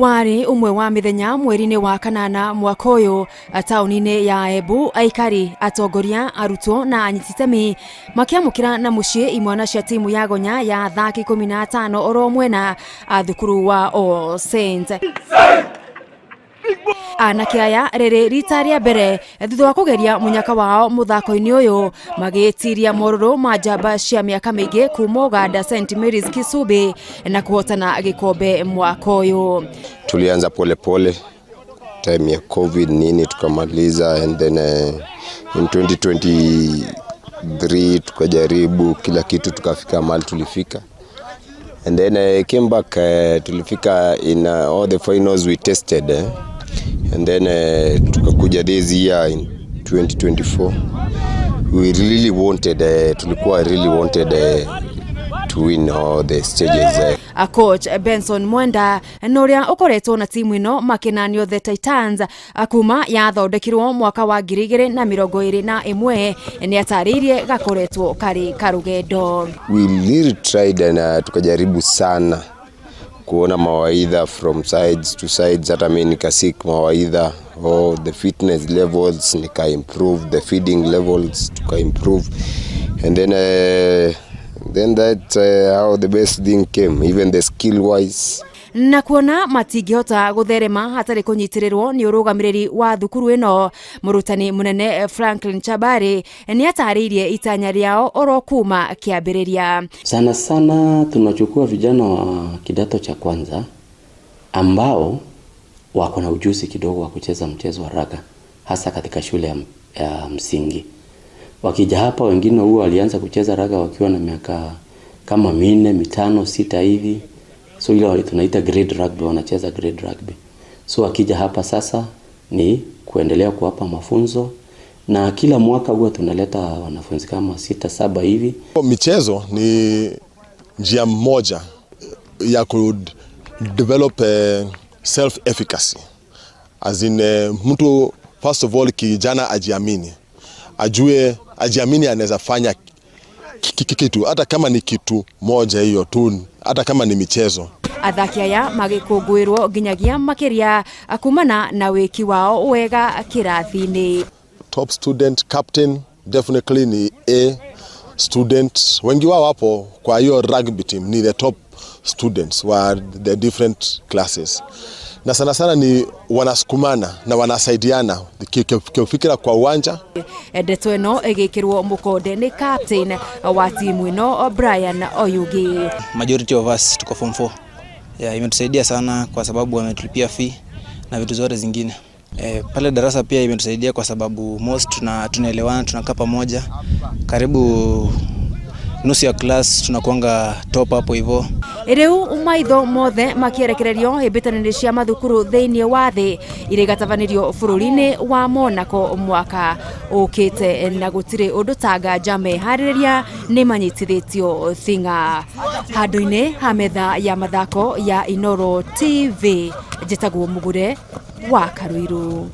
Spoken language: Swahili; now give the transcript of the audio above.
wari umwe wa mithenya mweri-ini wa kanana mwaka uyu tauni-ini ya Embu, aikari, atongoria, arutwo na anyititemi makiamukira na mucii imwana cia timu ya Gonya ya athaki 15 oro mwena a thukuru wa All Saints. Anake aya riri rita ria mbere thutha wa kugeria munyaka wao muthako-ini uyu magitiria mororo ma njamba cia miaka mingi kuma Uganda St Mary's Kisubi na kuhotana gikombe mwaka uyu. Tulianza pole time ya COVID nini tukamaliza, and then in 2023 tukajaribu kila kitu tukafika mahali tulifika, and then came back tulifika in all the finals we tested and then tukakuja this year in 2024 we really wanted tulikuwa really wanted to win all the stages. A coach Benson Mwenda noria ukoretwo na timu ino makinanio the Titans akuma yathondekirwo mwaka wa 2021 ni ataririe gakoretwo kari karugendo. We really tried and tukajaribu sana kuona mawaidha from sides to sides, hata mimi nikasik mawaidha the fitness levels nika improve, the feeding levels tuka improve, and then that how the best thing came, even the skill wise. Na kuona matingihota gutherema hatari kunyitirirwo ni urugamiriri wa thukuru ino, murutani munene Franklin Chabari ni ataririe itanya riao oro kuma kiambiriria. Sana tunachukua vijana wa kidato cha kwanza ambao wako na ujuzi kidogo wa kucheza mchezo wa raga hasa katika shule ya msingi. Wakija hapa wengine huwa walianza kucheza raga wakiwa na miaka kama 4, 5, 6 hivi. So ile wale tunaita grade rugby, wanacheza grade rugby. So wakija hapa sasa ni kuendelea kuwapa mafunzo, na kila mwaka huwa tunaleta wanafunzi kama 6, 7 hivi. Michezo ni njia moja ya ku develop self efficacy, as in mtu first of all kijana ajiamini, ajiamini anaweza fanya kitu hata kama ni kitu moja hiyo tu, hata kama ni michezo. Athaki aya magikungwirwo nginyagia makiria akumana na wiki wao wega kirathi-ini. Top student captain definitely ni A student, wengi wao hapo kwa hiyo rugby team ni the top students wa the different classes, na sana ni wanasukumana na wanasaidiana kifikira kwa uwanja. Ndeto ino igikirwo mukonde ni captain wa timu ino Brian Oyugi. Majority of us tuko form 4. Imetusaidia sana kwa sababu wametulipia fee na vitu zote zingine. Pale darasa pia imetusaidia kwa sababu most tunaelewana, tunakaa pamoja. Karibu nusu ya class tunakuanga top hapo hivyo. Riu umaitho mothe makierekererio hibitanini cia mathukuru thiini wa thi iri gatavanirio bururi-ini wa Monaco mwaka ukite, na gutire undu tanga jame hariria ni manyitithitio thinga. Handu-ini ha metha ya mathako ya Inoro TV, njitagwo Mugure wa Karuiru.